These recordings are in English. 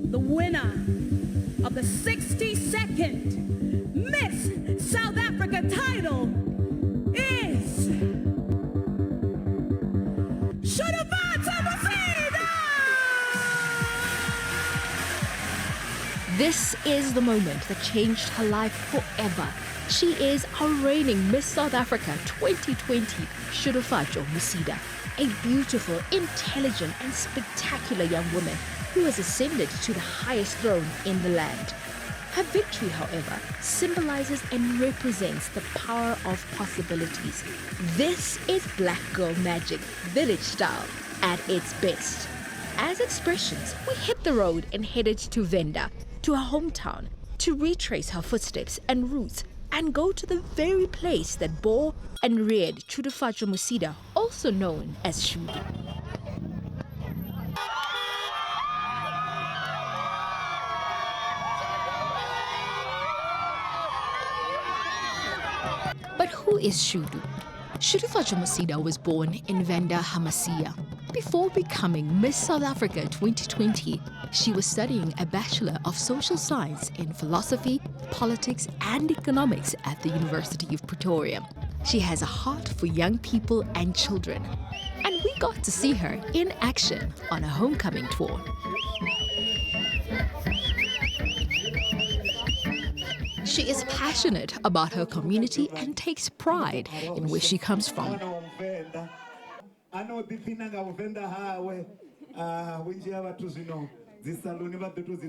The winner of the 62nd Miss South Africa title is Venda. This is the moment that changed her life forever. She is our reigning Miss South Africa 2020, Musida, a beautiful, intelligent and spectacular young woman who has ascended to the highest throne in the land. Her victory, however, symbolizes and represents the power of possibilities. This is Black Girl Magic, village style, at its best. As Expressions, we hit the road and headed to Venda, to her hometown, to retrace her footsteps and roots and go to the very place that bore and reared Musida, also known as Shudu. But who is Shudu? Musida was born in Venda, Hamasia. Before becoming Miss South Africa 2020, she was studying a Bachelor of Social Science in Philosophy, Politics and Economics at the University of Pretoria. She has a heart for young people and children. And we got to see her in action on a homecoming tour. She is passionate about her community and takes pride in where she comes from.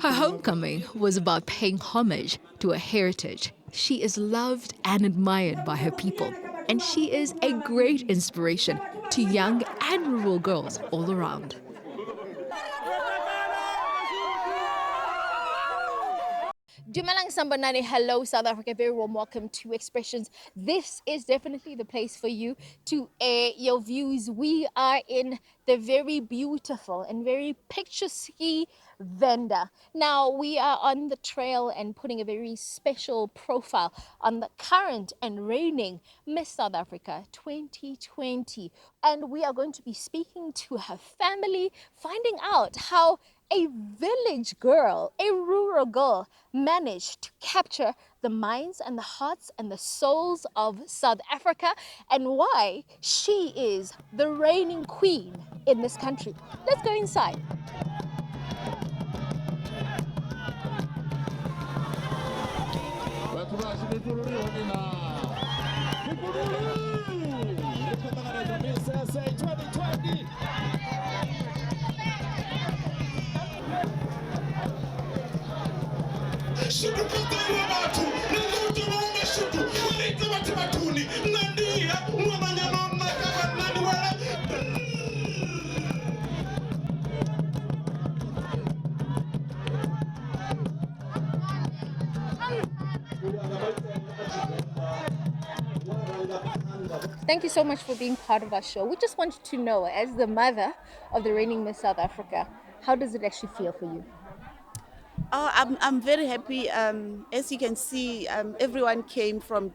Her homecoming was about paying homage to her heritage. She is loved and admired by her people, and she is a great inspiration to young and rural girls all around. Dumelang Sambanani, hello South Africa, very warm welcome to Expressions. This is definitely the place for you to air your views. We are in the very beautiful and very picturesque Venda. Now we are on the trail and putting a very special profile on the current and reigning Miss South Africa 2020. And we are going to be speaking to her family, finding out how a village girl, a rural girl, managed to capture the minds and the hearts and the souls of South Africa, and why she is the reigning queen in this country. Let's go inside. Thank you so much for being part of our show. We just wanted to know, as the mother of the reigning Miss South Africa, how does it actually feel for you? Oh, I'm very happy. As you can see, everyone came from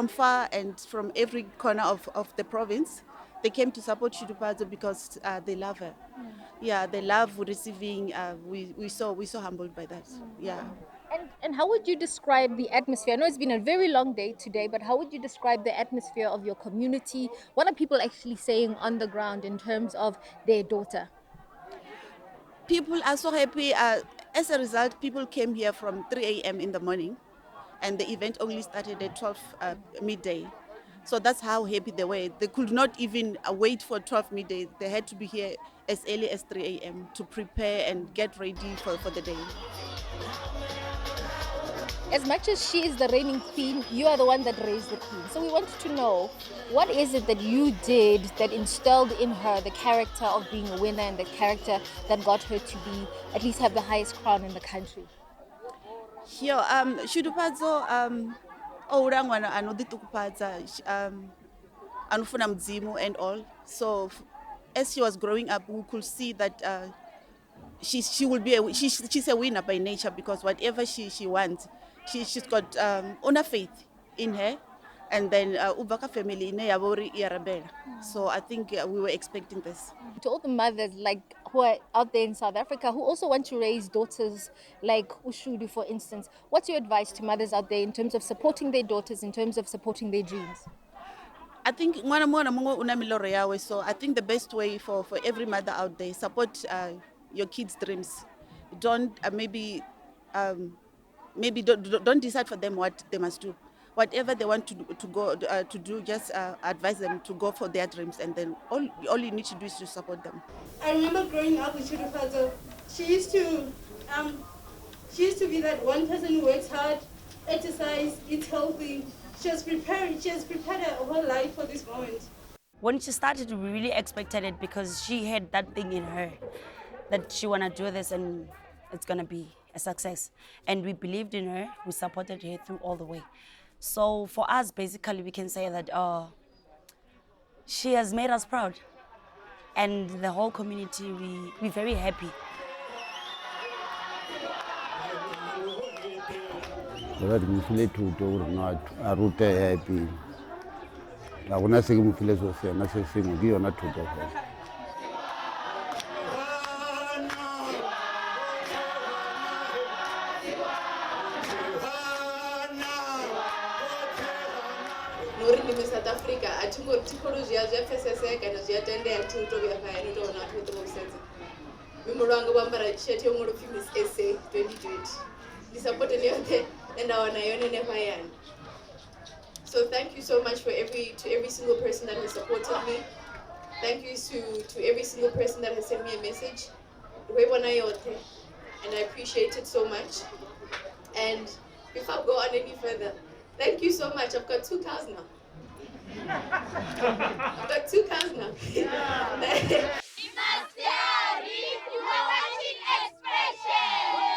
far and from every corner of the province. They came to support Shitupazo because they love her. Yeah, they love receiving. We're so humbled by that. Yeah. And how would you describe the atmosphere? I know it's been a very long day today, but how would you describe the atmosphere of your community? What are people actually saying on the ground in terms of their daughter? People are so happy. As a result, people came here from 3 a.m. in the morning, and the event only started at 12 midday. So that's how happy they were. They could not even wait for 12 midday. They had to be here as early as 3 a.m. to prepare and get ready for the day. As much as she is the reigning queen, you are the one that raised the queen. So we wanted to know, what is it that you did that instilled in her the character of being a winner and the character that got her to be, at least have the highest crown in the country? Here, Shitupazo, oh ngwana anoditukuphatsa anufuna mdzimu and all. So as she was growing up, we could see that she will be she's a winner by nature, because whatever she wants, she's got enough faith in her. And then ubaka family ine yabori yarabela. So I think we were expecting this. To all the mothers like who are out there in South Africa who also want to raise daughters like Ushudu, for instance, what's your advice to mothers out there in terms of supporting their daughters, in terms of supporting their dreams? I think mwana mungo una miloro yawe. So I think the best way for every mother out there, support your kids' dreams. Don't maybe don't decide for them what they must do. Whatever they want to do, just advise them to go for their dreams, and then all you need to do is to support them. I remember growing up with Shudufazo. She used to be that one person who works hard, exercise, eats healthy. She has prepared her whole life for this moment. When she started, we really expected it because she had that thing in her that she wanna do this and it's gonna be a success. And we believed in her, we supported her through all the way. So for us, basically, we can say that she has made us proud. And the whole community, we're very happy. happy. I want to say I'm feeling so sad. I say sing we are not to do. Nori ni South Africa atingo tikolo zya feseseka na zya tende ya tuto bya kaya no to na tuto musenze. Mimulwanga bambara t-shirt yo ngolo Miss SA 2020. Ni support ni yote enda wana yone ne bayani. So thank you so much to every single person that has supported me. Thank you to every single person that has sent me a message. And I appreciate it so much. And before I go on any further, thank you so much. I've got 2 cows now. I've got 2 cows now. You are watching Expressions.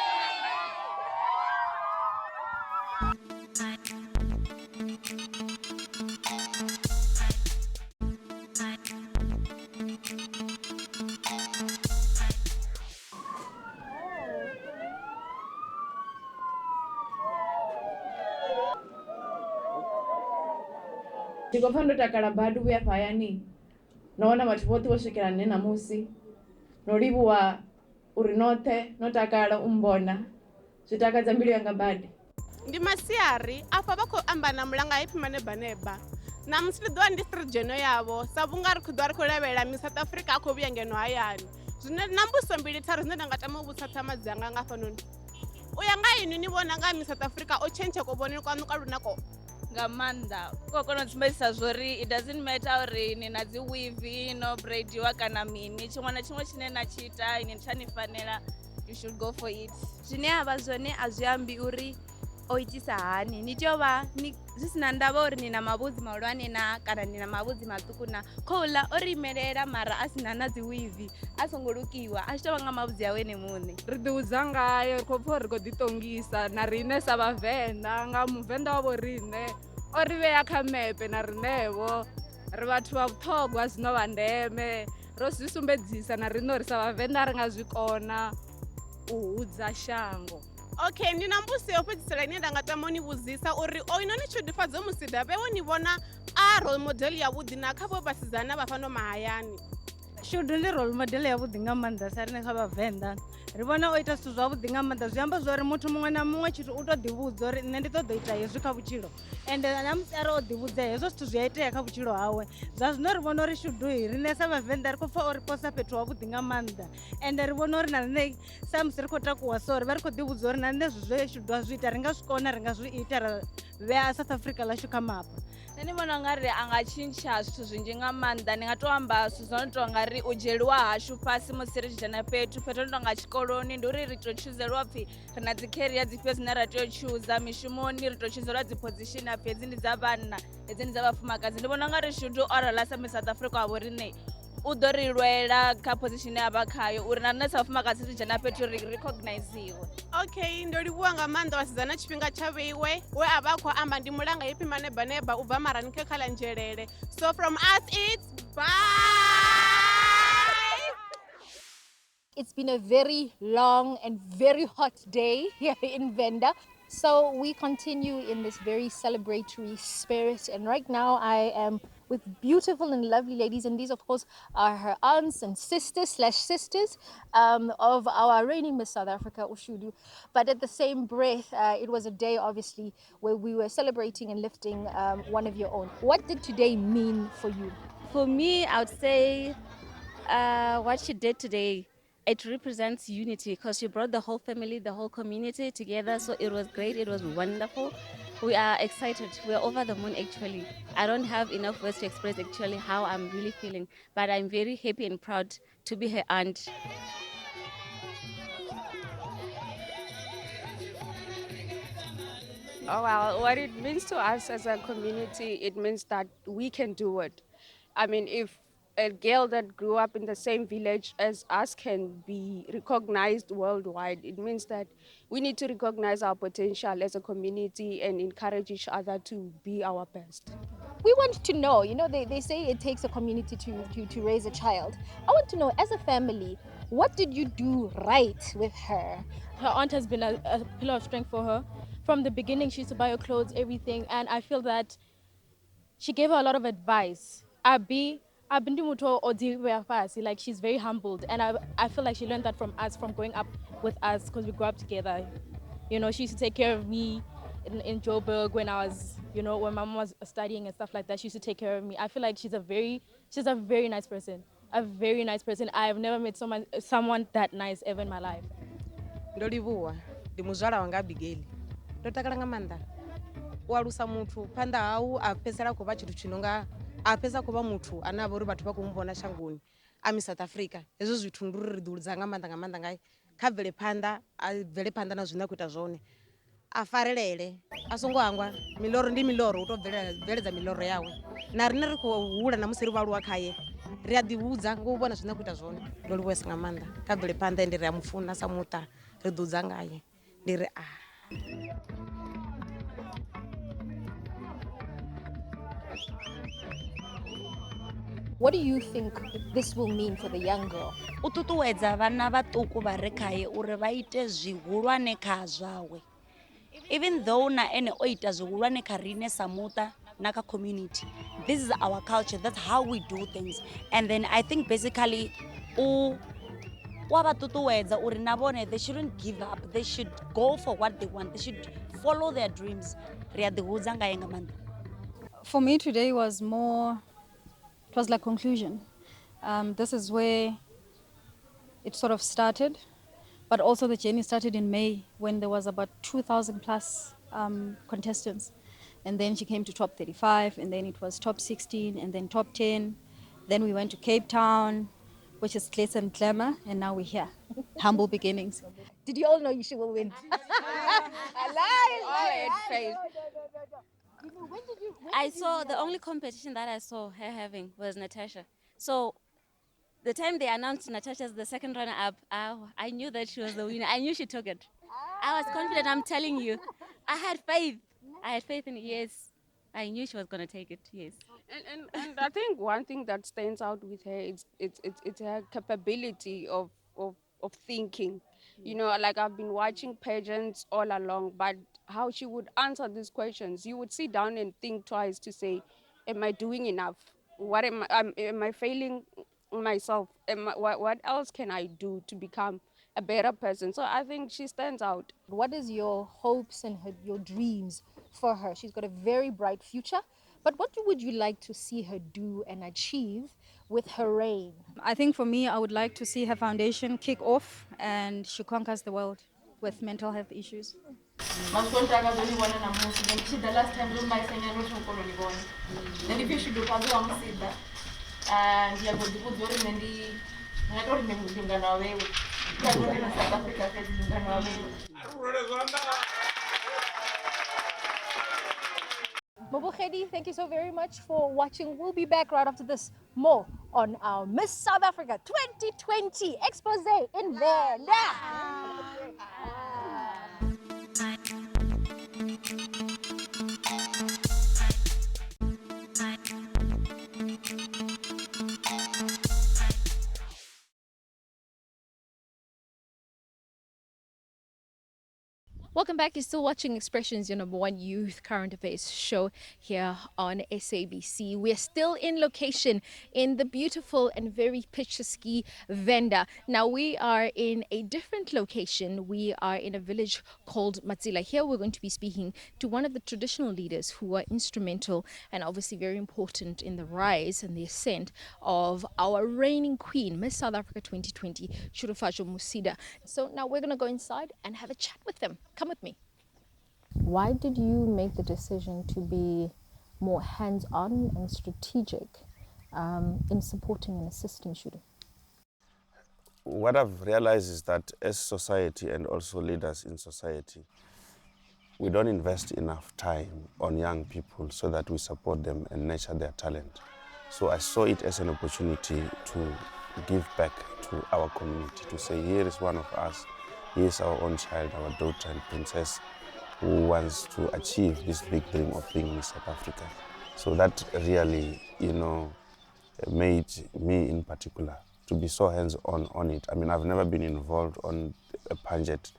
Tikofana ndotakala badu bya payani naona watu wote washikiranne na musi nolibuwa urinote notakala umbona zitakaza mbili yanga badi ndi masiari afa bako ambana mulanga ipimane baneba na musili do district jeno yavo sabungari kudwari kulevela mi South Africa akho buyangeno hayani zwine nambuso mbili tharu zwine ndangatama ubusatha madzanga ngafanoni uyanga yini ni bona nga mi South Africa o change ko boneni kwanu kalunako ngamanda kokono tsimbesa zwori it doesn't matter uri ni na dzi weave no braid wa kana mini chimwana chimwe chine na chita ine tshanifanela you should go for it zwine ava zwone azwiambi uri oitisa hani ni tova ni zisina ndava uri ni na mavudzi mahulwane na kana ni na mavudzi matuku na khoula ori imelela mara asina na dzi weave asongolukiwa ashitova nga mavudzi yawe ne mune ri diudza ngayo khou pfha ri khou ḓiṱongisa na riṋe sa vhavenda nga muvenda wavho riṋe o ri vhea kha mepe na riṋevo ri vhathu vha vhuṱhogwa zwino vha ndeme ro zwi sumbedzisa na riṋe uri sa vhavenda ri nga zwikona u hudza shango. Okay, ndina mbusi yo fhedzisela ine nda nga tama ni vhudzisa uri o ino ni tshudifhadzo musida vhewo ni vhona a role model ya vhuḓi na kha vho vhasidzana vha fano mahayani. Shudu ndi role model ya vhuḓi nga maanḓa sa rine kha vhavenda ri vhona o ita zwithu zwavhuḓi nga maanḓa zwi amba zwori muthu muṅwe na muṅwe tshithu u to ḓivhudza uri nṋe ndi ṱoḓa u ita hezwi kha vhutshilo ende na musi ari o ḓivhudza hezwo zwithu zwi a itea kha vhutshilo hawe zwa zwino ri vhona uri shudu rine sa vhavenda ri khou pfha uri posa fhethu wavhuḓi nga maanḓa ende ri vhona uri na nṋe sa musi ri khou takuwa so ri vha ri khou ḓivhudza uri na nṋe zwe shudu a zwi ita ri nga zwi kona ri nga zwi ita ra vhea South Africa ḽashu kha mapa. nṋe ndi vhona ungari a nga tshintsha zwithu zwinzhi nga maanḓa ndi nga to amba zwithu zwo no tou nga ri u dzhieliwa hashu fhasi musi ri tshi dzhena fhethu no tou nga tshikoloni ndi uri ri tou chuzeliwa pfhi ri na dzi career dzifhio zwine ra tea u chuza mishumoni ri tou chuzeliwa dzi position apfhi hedzi ndi dza vhanna hedzi ndi dza vhafumakadzi ndi vhona ungari shudu orala sa mi South Africa wavho riṋe u ḓo ri lwela kha position ya vha khayo uri na nṋe sa vhafumakadzi ri dzhena fhethu ri recogniziwe. Okay, ndo livhuwa nga maanḓa vhasidzana tshifhinga tsha vheiwe we a vha a khou amba ndi mulanga happy manebaneba u bva marani khe kha ḽa nzhelele. So from us it's bye. It's been a very long and very hot day here in Venda. So we continue in this very celebratory spirit. And right now I am with beautiful and lovely ladies. And these, of course, are her aunts and sisters of our reigning Miss South Africa, Ushudu. But at the same breath, it was a day, obviously, where we were celebrating and lifting one of your own. What did today mean for you? For me, I would say what she did today, it represents unity because she brought the whole family, the whole community together. So it was great. It was wonderful. We are excited. We are over the moon, actually. I don't have enough words to express actually how I'm really feeling, but I'm very happy and proud to be her aunt. Oh, well, what it means to us as a community, it means that we can do it. I mean, if a girl that grew up in the same village as us can be recognized worldwide, it means that we need to recognize our potential as a community and encourage each other to be our best. We want to know, they say it takes a community to raise a child. I want to know, as a family, what did you do right with her? Her aunt has been a pillar of strength for her. From the beginning, she used to buy her clothes, everything, and I feel that she gave her a lot of advice. Like, she's very humbled, and I feel like she learned that from us, from growing up with us, because we grew up together. She used to take care of me in Joburg when I was, when my mom was studying and stuff like that. She used to take care of me. I feel like she's a very nice person. A very nice person. I have never met someone that nice ever in my life. Ndolivhuwa ndi muzwala wanga Abigail. Ndo takala nga maanḓa. U alusa muthu phanḓa hau a fhedzisela khou vha tshithu tshi no nga a fhedza khou vha muthu ane a vha uri vhathu vha khou mu vhona shangoni a South Africa. Hezwo zwithu ndi uri ri ḓihudza nga maanḓa ngae kha bvele phanḓa a bvele phanḓa na zwine a khou ita zwone. A farelele a songo hangwa miloro ndi miloro u tou bveledza miloro yawe na riṋe ri khou hula na musi ri vhaaluwa khaye ri a ḓihudza nga u vhona zwine a khou ita zwone. Ndo livhuwesa nga maanḓa kha bvele phanḓa ende ri a mufuna sa muṱa ri ḓihudza ngaye ndi ri What do you think this will mean for the young girl? U ṱuṱuwedza vhana vhaṱuku vha re khaye uri vha ite zwihulwane kha zwawe. Even though na ene o ita zwihulwane kha riṋe sa muṱa na kha community, this is our culture, that's how we do things. And then I think basically wa vha ṱuṱuwedza uri na vhone they shouldn't give up, they should go for what they want, they should follow their dreams. Ri a ḓihudza ngaye nga maanḓa. For me today was more, it was like conclusion. This is where it sort of started, but also the journey started in May when there was about 2,000 plus contestants. And then she came to top 35, and then it was top 16, and then top 10. Then we went to Cape Town, which is glitz and glamour, and now we're here. Humble beginnings. Did you all know she will win? I saw the only competition that I saw her having was Natasha. So the time they announced Natasha as the second runner-up, I knew that she was the winner. I knew she took it. I was confident, I'm telling you. I had faith. I had faith in it, yes. I knew she was going to take it, yes. And I think one thing that stands out with her is it's her capability of thinking. Like I've been watching pageants all along, but how she would answer these questions, you would sit down and think twice to say, am I doing enough? What am I failing myself? What else can I do to become a better person? So I think she stands out. What is your hopes and your dreams for her? She's got a very bright future, but what would you like to see her do and achieve with her reign? I think for me, I would like to see her foundation kick off and she conquers the world with mental health issues. Last time then if you should do and you are going to put your Mobogedi, thank you so very much for watching. We'll be back right after this. More on our Miss South Africa 2020 expose in Venda. Welcome back. You're still watching Expressions, your #1 youth current affairs show here on SABC. We're still in location in the beautiful and very picturesque Venda. Now we are in a different location. We are in a village called Matsila. Here we're going to be speaking to one of the traditional leaders who are instrumental and obviously very important in the rise and the ascent of our reigning queen, Miss South Africa 2020, Shurufajo Musida. So now we're going to go inside and have a chat with them. Come with me. Why did you make the decision to be more hands-on and strategic in supporting and assisting Shuru? What I've realized is that as society and also leaders in society, we don't invest enough time on young people so that we support them and nurture their talent. So I saw it as an opportunity to give back to our community, to say, here is one of us, here is our own child, our daughter and princess, who wants to achieve this big dream of being Miss South Africa. So that really, made me in particular to be so hands-on on it. I mean, I've never been involved on a pageant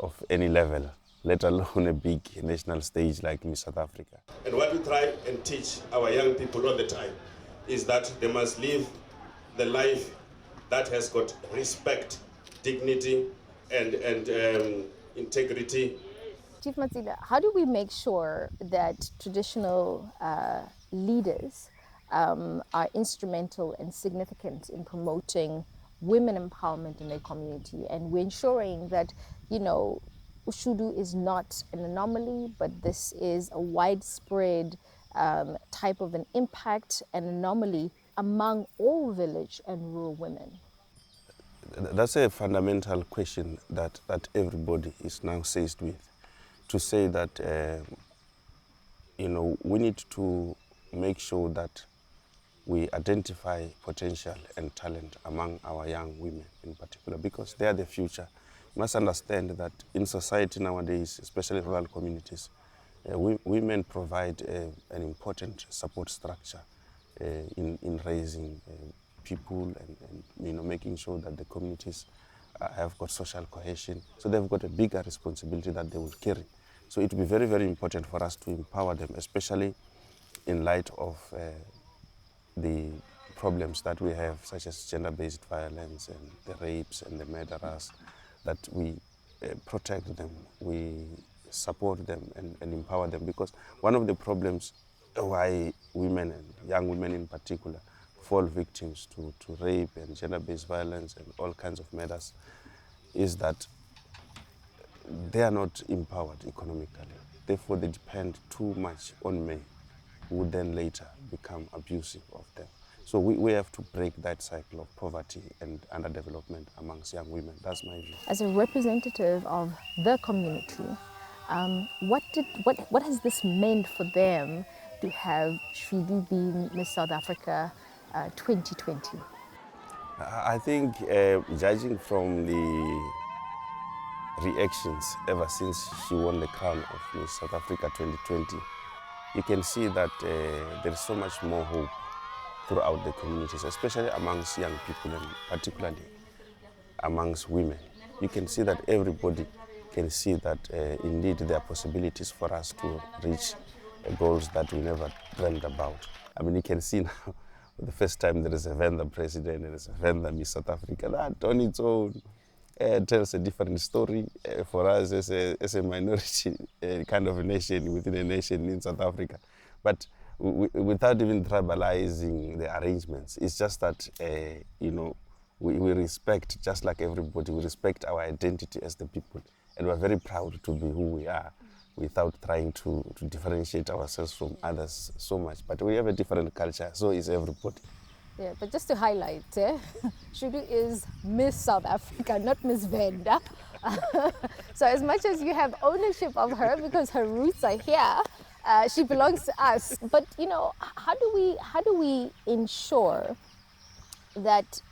of any level, let alone a big national stage like Miss South Africa. And what we try and teach our young people all the time is that they must live the life that has got respect, dignity, and integrity. Chief Matsila, how do we make sure that traditional leaders are instrumental and significant in promoting women empowerment in their community, and we're ensuring that, Ushudu is not an anomaly, but this is a widespread type of an impact and anomaly among all village and rural women? That's a fundamental question that everybody is now faced with. To say that, we need to make sure that we identify potential and talent among our young women in particular, because they are the future. You must understand that in society nowadays, especially rural communities, women provide an important support structure in raising people and making sure that the communities have got social cohesion. So they've got a bigger responsibility that they will carry. So it will be very, very important for us to empower them, especially in light of the problems that we have, such as gender-based violence and the rapes and the murderers, that we protect them, we support them and empower them. Because one of the problems why women and young women in particular fall victims to rape and gender-based violence and all kinds of murders is that they are not empowered economically. Therefore, they depend too much on men, who then later become abusive of them. So we have to break that cycle of poverty and underdevelopment amongst young women. That's my view. As a representative of the community, what has this meant for them to have Shvidu being Miss South Africa 2020? I think judging from the reactions ever since she won the crown of Miss South Africa 2020, you can see that there is so much more hope throughout the communities, especially amongst young people and particularly amongst women. You can see that everybody can see that indeed there are possibilities for us to reach goals that we never dreamed about. I mean, you can see now, for the first time, there is a Venda president and there is a Venda Miss South Africa. That on its own tells a different story for us as a minority kind of a nation within a nation in South Africa. But without even tribalizing the arrangements, it's just that, we respect, just like everybody, we respect our identity as the people. And we're very proud to be who we are without trying to differentiate ourselves from others so much. But we have a different culture, so is everybody. Yeah, but just to highlight, Shudu is Miss South Africa, not Miss Venda. So as much as you have ownership of her because her roots are here, She belongs to us. But you know, how do we ensure that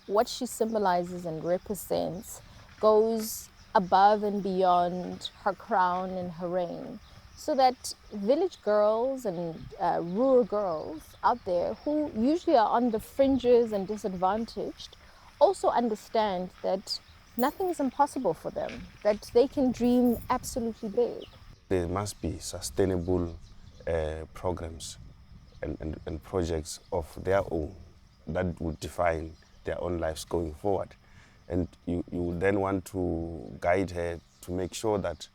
what she symbolizes and represents goes above and beyond her crown and her reign, so that village girls and rural girls out there who usually are on the fringes and disadvantaged also understand that nothing is impossible for them, that they can dream absolutely big. There must be sustainable programs and projects of their own that would define their own lives going forward. And you then want to guide her to make sure that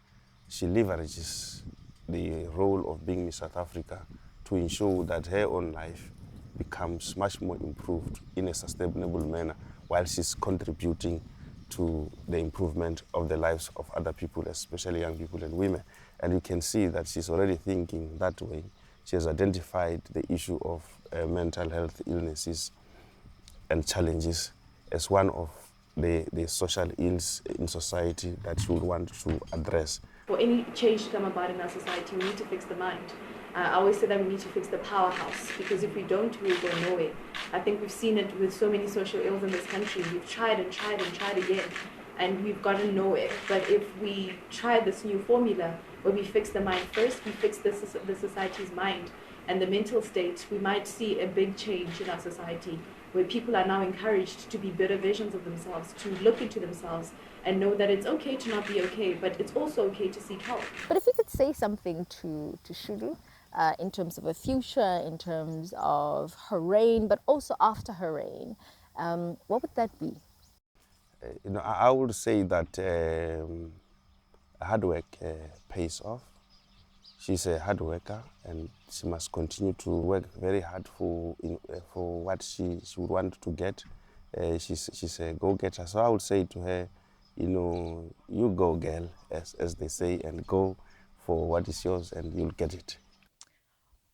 she leverages the role of being Miss South Africa to ensure that her own life becomes much more improved in a sustainable manner while she's contributing to the improvement of the lives of other people, especially young people and women. And you can see that she's already thinking that way. She has identified the issue of mental health illnesses and challenges as one of the social ills in society that she would want to address. For any change to come about in our society, we need to fix the mind. I always say that we need to fix the powerhouse, because if we don't, we'll go nowhere. I think we've seen it with so many social ills in this country. We've tried and tried and tried again, and we've gotten nowhere. But if we try this new formula, where we fix the mind first, we fix the society's mind and the mental state, we might see a big change in our society, where people are now encouraged to be better versions of themselves, to look into themselves and know that it's okay to not be okay, but it's also okay to seek help. But if you could say something to Shulu in terms of a future, in terms of her reign, but also after her reign, what would that be? You know, I would say that hard work pays off. She's a hard worker, and she must continue to work very hard for what she would want to get. She's a go-getter. So I would say to her, you know, you go, girl, as they say, and go for what is yours, and you'll get it.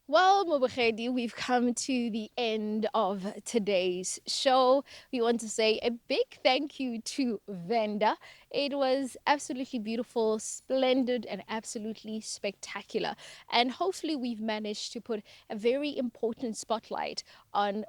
Well, Mobogedi, we've come to the end of today's show. We want to say a big thank you to Venda. It was absolutely beautiful, splendid, and absolutely spectacular. And hopefully we've managed to put a very important spotlight on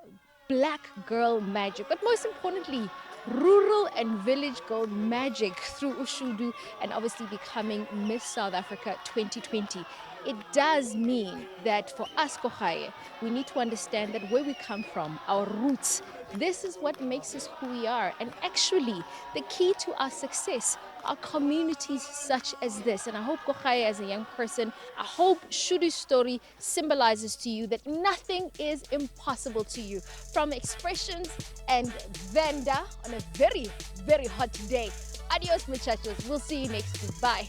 Black girl magic, but most importantly, rural and village girl magic through Ushudu and obviously becoming Miss South Africa 2020. It does mean that for us Kohaye, we need to understand that where we come from, our roots, this is what makes us who we are. And actually, the key to our success are communities such as this. And I hope Kohaye, as a young person, I hope Shudu's story symbolizes to you that nothing is impossible to you. From Expressions and Venda on a very, very hot day. Adios, muchachos. We'll see you next week. Bye.